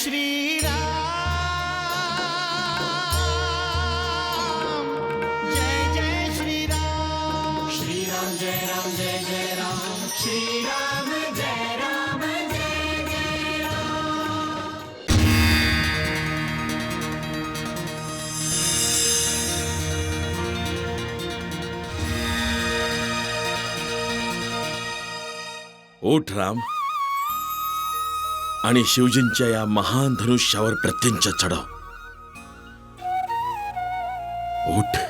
श्रीराम, जय जय श्रीराम, श्रीराम जय राम जय जय राम, श्रीराम जय राम जय जय राम। उठ राम आणि शिवजींच्या या महान धनुष्यावर प्रत्यंच चढव. उठ.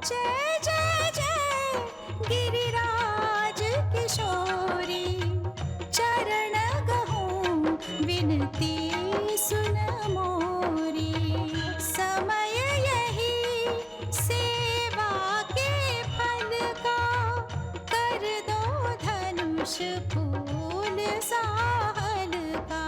जय जय जय गिरिराज किशोरी, चरण गहूँ विनती सुन मोरी। समय यही सेवा के फल का, कर दो धनुष फूल साहल का।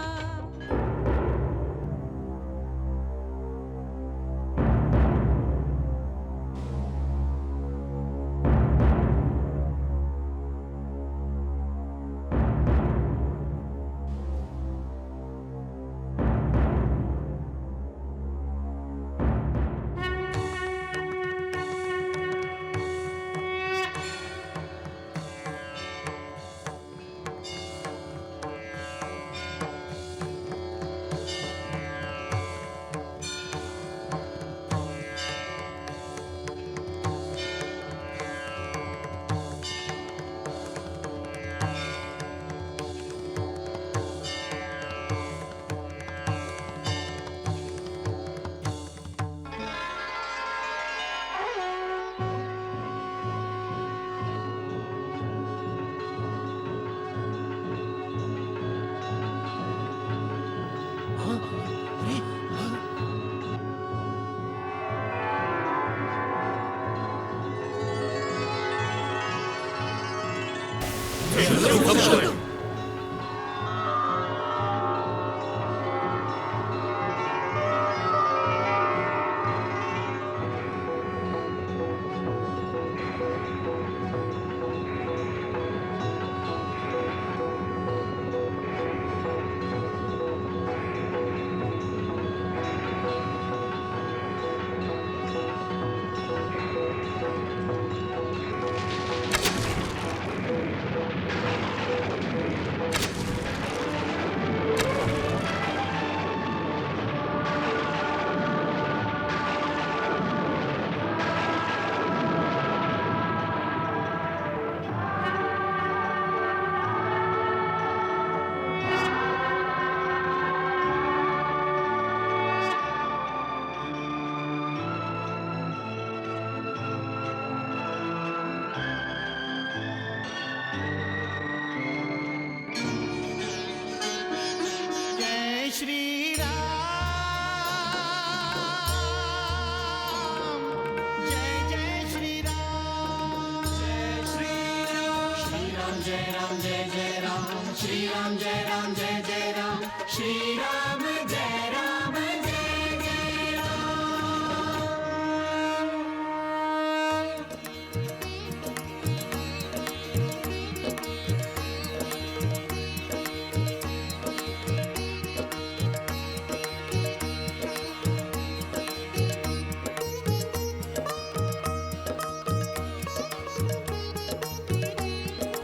श्री राम जय राम जय जय राम श्री राम जय राम जय जय राम।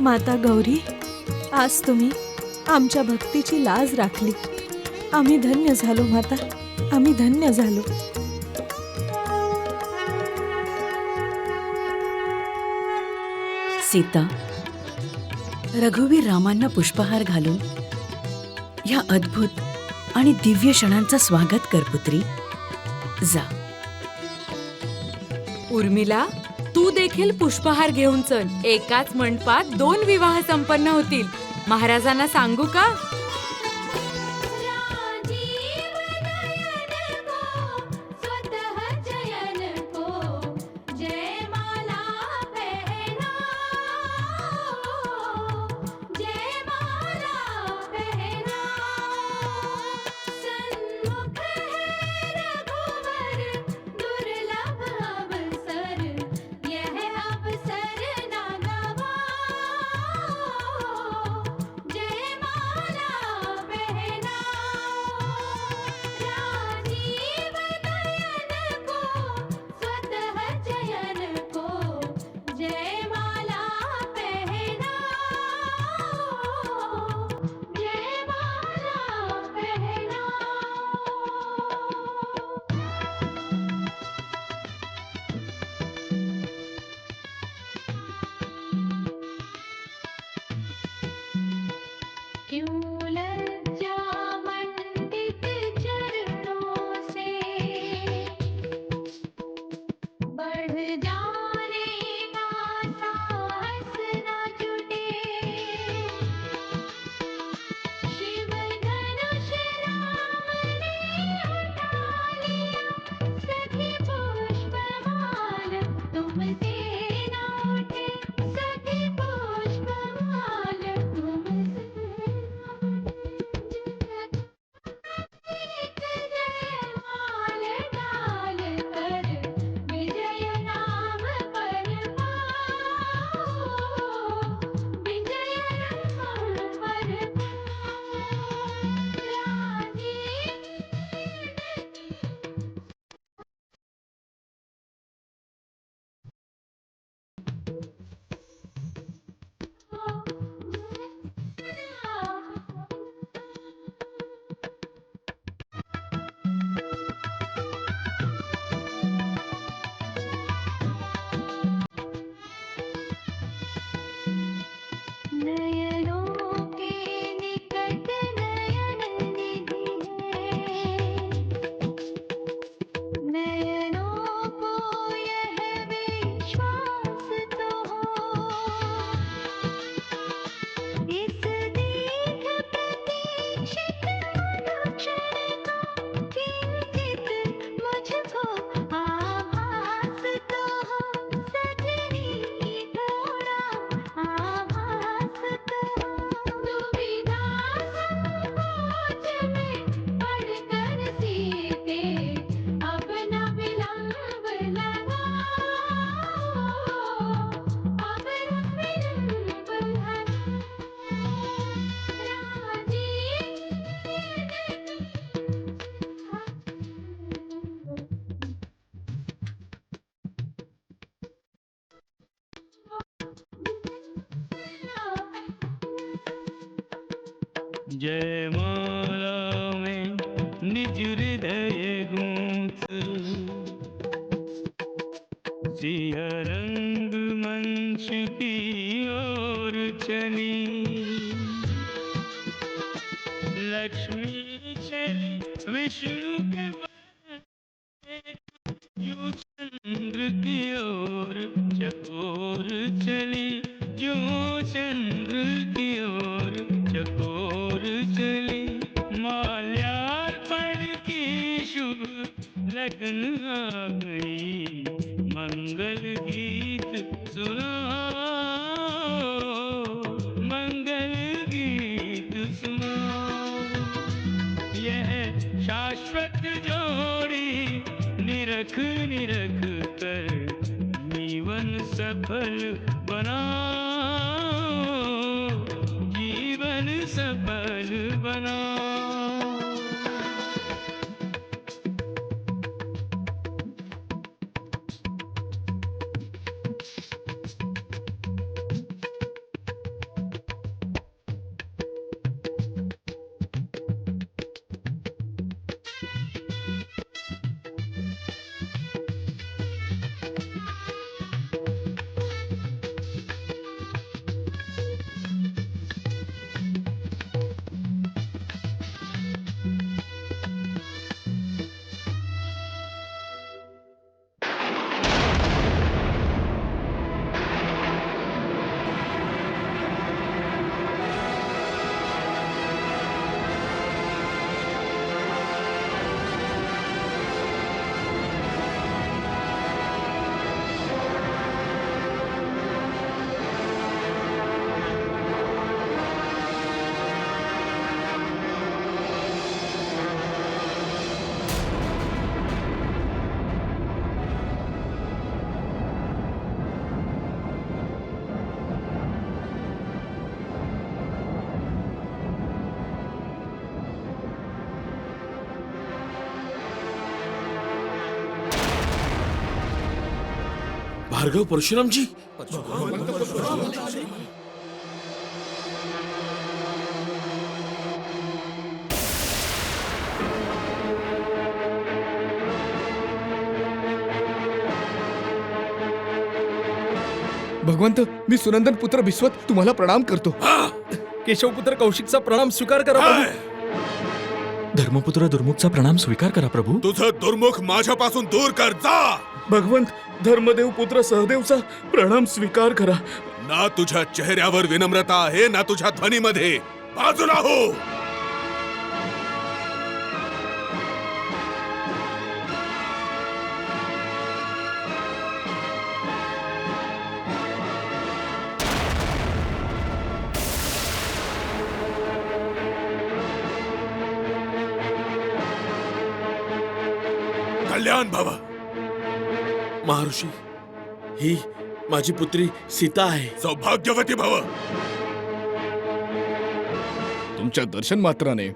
माता गौरी, आज तुम्ही आमच्या भक्तीची लाज राखली. आम्ही धन्य झालो माता, आम्ही धन्य झालो. सीता, रघुवीर रामांना पुष्पहार घालून या अद्भुत आणि दिव्य क्षणांचं स्वागत कर पुत्री. जा. उर्मिला, तू देखील पुष्पहार घेऊन चल. एकाच मंडपात 2 विवाह संपन्न होतील. महाराजांना सांगू का? राजीव नयन को स्वतः चयन को जयमाला पहनाओ, जयमाला पहनाओ। सन्मुख है रघुवर दुर्लभ अवसर, यह अवसर ना गवाओ, जयमाला पहनाओ। राजीव नयन को स्वतः चयन को जयमाला पहनाओ, जयमाला पहनाओ। क्यों लज्जा मंडित चरणों से बढ़ जाने का साहस न जुटे। शिव धनुष राम ने उठा लिया, सखी पुष्पमाल तुमसे न उठे, सखी पुष्पमाल तुमसे न उठे। एक जयमाल डाल कर विजय नाम पर पाओ, विजय नाम पर पाओ। राजीव नयनों के निकट नयन निधि है, नयनों को यह विश्वास तो हो, इस दीर्घ प्रतीक्षित अनुक्षण का किंचित मुझको आभास तो हो, सजनी थोड़ा आभास तो हो। दुविधा संकोच में पड़कर सीते अब न विलंब लगाओ, अब न विलंब लगाओ। जयमाला में निज हृदय गूंथ, सिया रंग मंच की ओर चली, लक्ष्मी चली विष्णु के यूं चंद्र की ओर चकोर चली, यूं चंद्र की ओर चकोर चली। माल्यार्पण की शुभ लगन आ गई, मंगल गीत सुनाओ, मंगल गीत शाश्वत जोड़ी निरख निरख कर जीवन सफल बनाओ, जीवन सफल बनाओ। भार्गव परशुरामजी, भगवंत, मी सुनंदन पुत्र भिस्वत तुम्हाला प्रणाम करतो. केशवपुत्र कौशिकचा प्रणाम स्वीकार करा प्रभू. धर्मपुत्र दुर्मुखचा प्रणाम स्वीकार करा प्रभू. तुझं दुर्मुख माझ्यापासून दूर कर जा. भगवंत, धर्मदेव पुत्र सहदेवचा प्रणाम स्वीकार करा. ना तुझ्या चेहऱ्यावर विनम्रता आहे ना तुझ्या ध्वनीमध्ये. बाजूला हो. कल्याण भव. महर्षी, ही माझी पुत्री सीता आहे. सौभाग्यवती भव. तुमच्या दर्शन मात्राने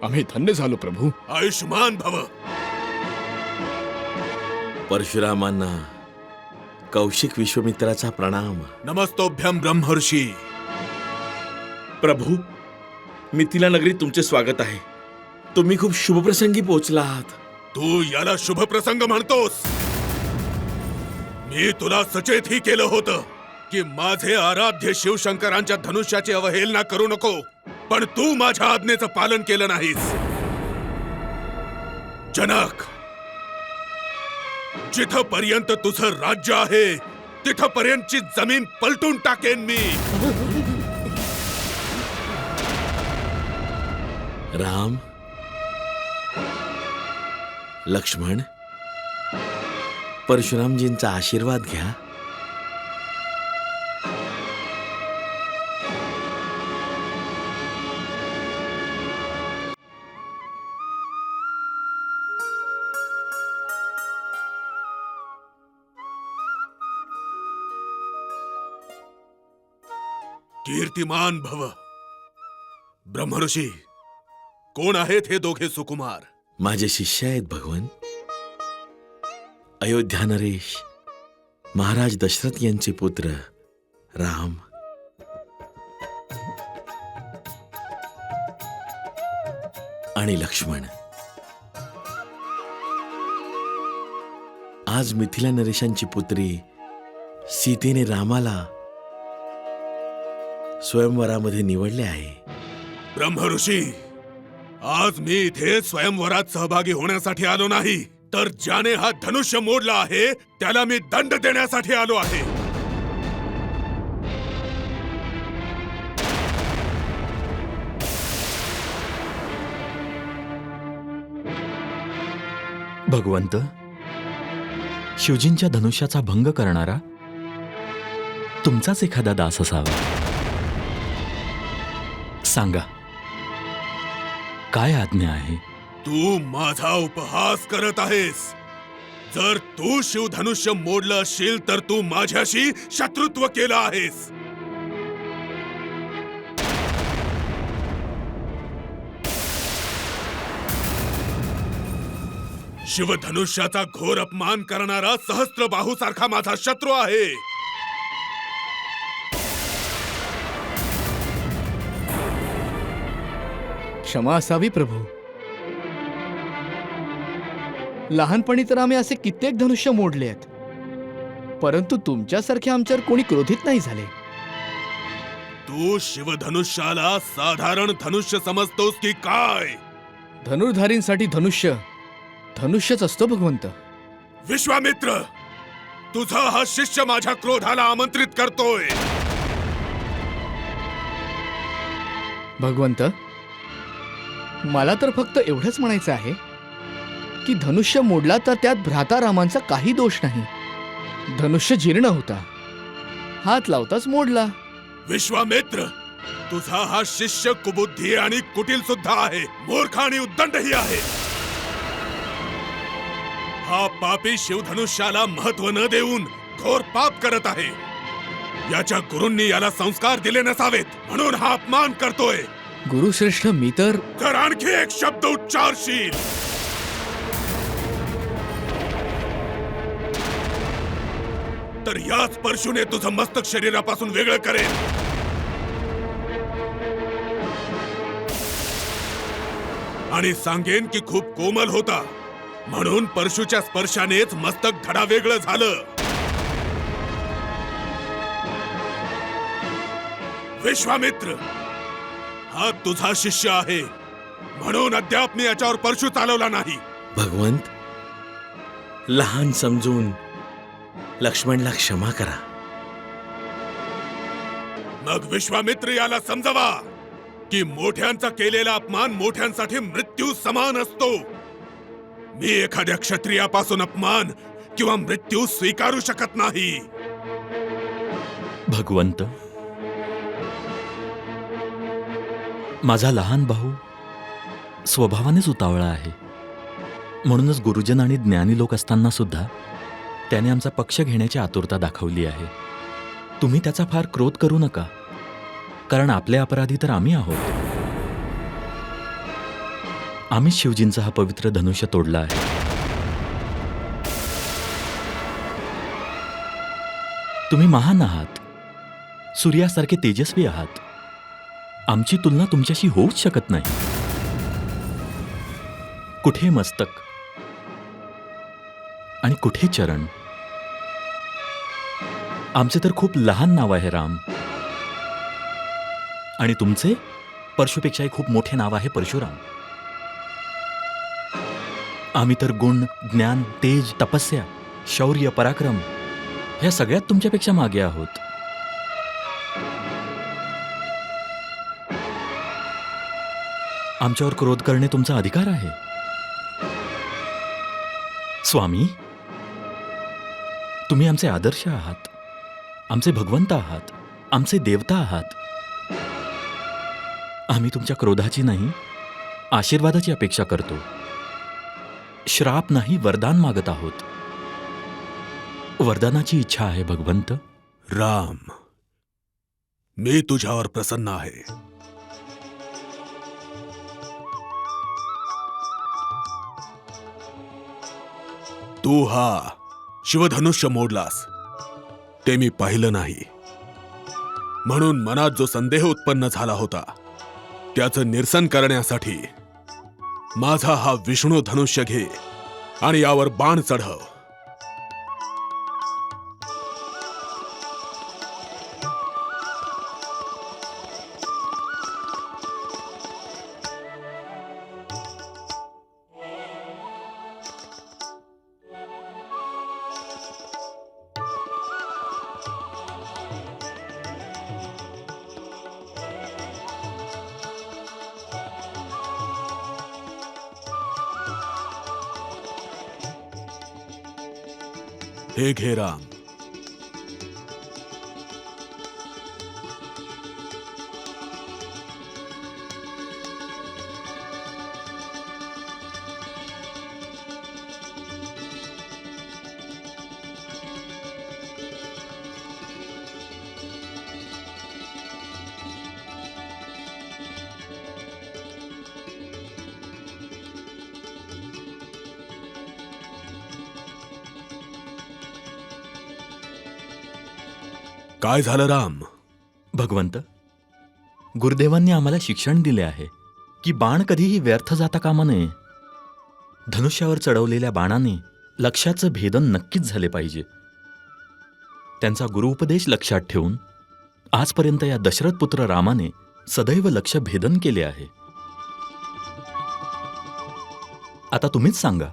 आम्ही धन्य झालो प्रभू. आयुष्मान भव. परशुरामांना कौशिक विश्वामित्राचा प्रणाम. नमस्तोभ्यम ब्रह्मर्षी. प्रभू, मिथिला नगरीत तुमचे स्वागत आहे. तुम्ही खूप शुभप्रसंगी पोहोचला आहात. तू याला शुभ प्रसंग म्हणतोस? मी तुला सचेत ही केलं होतं की माझे आराध्य शिवशंकरांच्या धनुष्याची अवहेलना करू नको, पण तू माझ्या आज्ञेचं पालन केलं नाहीस. जनक, जिथपर्यंत तुझं राज्य आहे तिथपर्यंतची जमीन पलटून टाकेन मी. राम, लक्ष्मण, परशुरामजींचा आशीर्वाद घ्या. कीर्तिमान भव. ब्रह्मऋषी, कोण आहेत हे दोघे सुकुमार? माझे शिष्य आहेत भगवन. अयोध्या नरेश, महाराज दशरथ यांचे पुत्र राम. आणि लक्ष्मण. आज मिथिला नरेशांची पुत्री सीतेने रामाला स्वयंवरामध्ये निवडले आहे. ब्रह्मऋषी, आज मी इथे स्वयंवरात सहभागी होण्यासाठी आलो नाही, तर ज्याने हा धनुष्य मोडला आहे त्याला मी दंड देण्यासाठी आलो आहे. भगवंत, शिवजींच्या धनुष्याचा भंग करणारा तुमचाच एखादा दास असावा. सांगा, काय आज्ञा आहे? तू माझा उपहास करत आहेस. जर तू शिवधनुष्य मोडलं असशील तर तू माझ्याशी शत्रुत्व केलं आहेस. शिवधनुष्याचा घोर अपमान करणारा सहस्त्रबाहू सारखा माझा शत्रू आहे. क्षमा असावी प्रभू. लहानपणी तर आम्ही असे कित्येक धनुष्य मोडले आहेत, परंतु तुमच्यासारखे आमच्यावर कोणी क्रोधित नाही झाले. तू शिवधनुष्याला साधारण धनुष्य समजतोस की काय? धनुर्धारींसाठी धनुष्य धनुष्यच असतो भगवंत. विश्वामित्र, तुझा हा शिष्य माझ्या क्रोधाला आमंत्रित करतोय. भगवंत, मला तर फक्त एवढंच म्हणायचं आहे की धनुष्य मोडला तर त्यात भ्राता रामांचा काही दोष नाही. धनुष्य जीर्ण होता, हात लावताच मोडला. विश्वामित्र, तुझा हा शिष्य कुबुद्धी आणि कुटील सुद्धा आहे, मूर्ख आणि उद्दंडही आहे. हा पापी शिवधनुष्याला महत्व न देऊन घोर पाप करत आहे. याच्या गुरूंनी याला संस्कार दिले नसावेत म्हणून हा अपमान करतोय. गुरुश्रेष्ठ, मी तर जर आणखी एक शब्द उच्चारशील तर याच परशुने तुझं मस्तक शरीरापासून वेगळं करेल. आणि सांगेन की खूप कोमल होता म्हणून परशुच्या स्पर्शानेच मस्तक धडा वेगळं झालं. विश्वामित्र, हा तुझा शिष्य आहे म्हणून अद्याप मी याच्यावर परशु चालवला नाही. भगवंत, लहान समजून लक्ष्मणला क्षमा करा. मग विश्वामित्र याला समजावा की मोठ्यांचा केलेला अपमान मोठ्यांसाठी मृत्यू समान असतो. मी एखाद्या क्षत्रियापासून अपमान किंवा मृत्यू स्वीकारू शकत नाही. भगवंत, माझा लहान भाऊ स्वभावानेच उतावळा आहे. म्हणूनच गुरुजन आणि ज्ञानी लोक असताना सुद्धा त्याने आमचा पक्ष घेण्याची आतुरता दाखवली आहे. तुम्ही त्याचा फार क्रोध करू नका, कारण आपले अपराधी तर आम्ही आहोत. आम्हीच शिवजींचा हा पवित्र धनुष्य तोडला आहे. तुम्ही महान आहात, सूर्यासारखे तेजस्वी आहात. आमची तुलना तुमच्याशी होऊच शकत नाही. कुठे मस्तक आणि कुठे चरण. आमचे तर खूप लहान नाव आहे राम, आणि तुमचे परशुपेक्षाही खूप मोठे नाव आहे परशुराम. आम्ही तर गुण, ज्ञान, तेज, तपस्या, शौर्य, पराक्रम ह्या सगळ्यात तुमच्यापेक्षा मागे आहोत. आमच्यावर क्रोध करणे तुमचा अधिकार आहे. स्वामी, तुम्ही आमचे आदर्श आहात, आमचे भगवंत आहात, आमचे देवता आहात. आम्ही तुमच्या क्रोधाची नाही, आशीर्वादाची अपेक्षा करतो. श्राप नाही, वरदान मागत आहोत. वरदानाची इच्छा आहे भगवंत. राम, मी तुझ्यावर प्रसन्न आहे. तू हा शिवधनुष्य मोडलास ते मी पाहिलं नाही, म्हणून मनात जो संदेह उत्पन्न झाला होता त्याचं निरसन करण्यासाठी माझा हा विष्णू धनुष्य घे आणि यावर बाण चढव. हे घे राम. काय झालं राम? भगवंत, गुरुदेवांनी आम्हाला शिक्षण दिले आहे की बाण कधीही व्यर्थ जाता कामा नये. धनुष्यावर चढवलेल्या बाणाने लक्ष्याचं भेदन नक्कीच झाले पाहिजे. त्यांचा गुरुउपदेश लक्षात ठेवून आजपर्यंत या दशरथ पुत्र रामाने सदैव लक्ष्य भेदन केले आहे. आता तुम्हीच सांगा,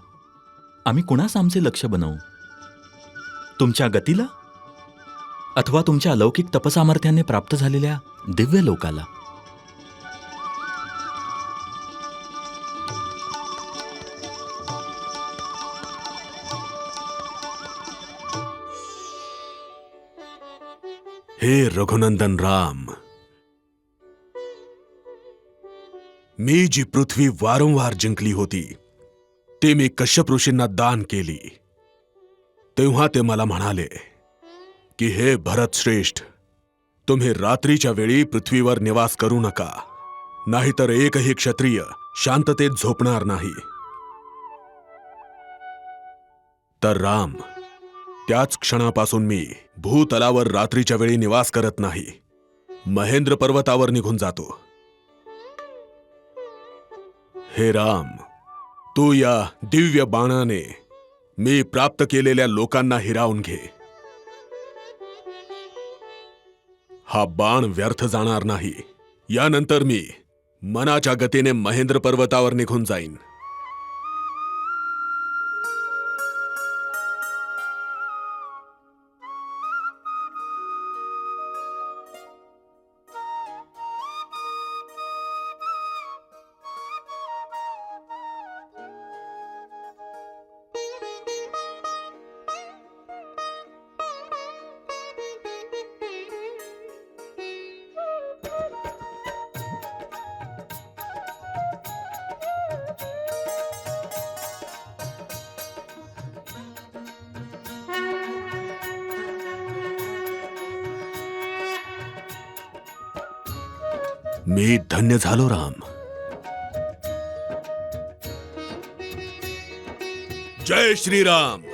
आम्ही कुणास आमचे लक्ष्य बनवू? तुमच्या गतीला अथवा तुमच्या अलौकिक तपसामर्थ्याने प्राप्त झालेल्या दिव्य लोकाला? हे रघुनंदन राम, मी जी पृथ्वी वारंवार जिंकली होती ते मी कश्यप ऋषींना दान केली. तेव्हा ते मला म्हणाले की हे भरत श्रेष्ठ, तुम्ही रात्रीच्या वेळी पृथ्वीवर निवास करू नका, नाहीतर एकही क्षत्रिय शांततेत झोपणार नाही. तर राम, त्याच क्षणापासून मी भूतलावर रात्रीच्या वेळी निवास करत नाही, महेंद्र पर्वतावर निघून जातो. हे राम, तू या दिव्य बाणाने मी प्राप्त केलेल्या लोकांना हिरावून घे. हा बाण व्यर्थ जाणार नाही. यानंतर मी मनाच्या गतीने महेंद्र पर्वतावर निघून जाईन. मी धन्य झालो राम. जय श्रीराम.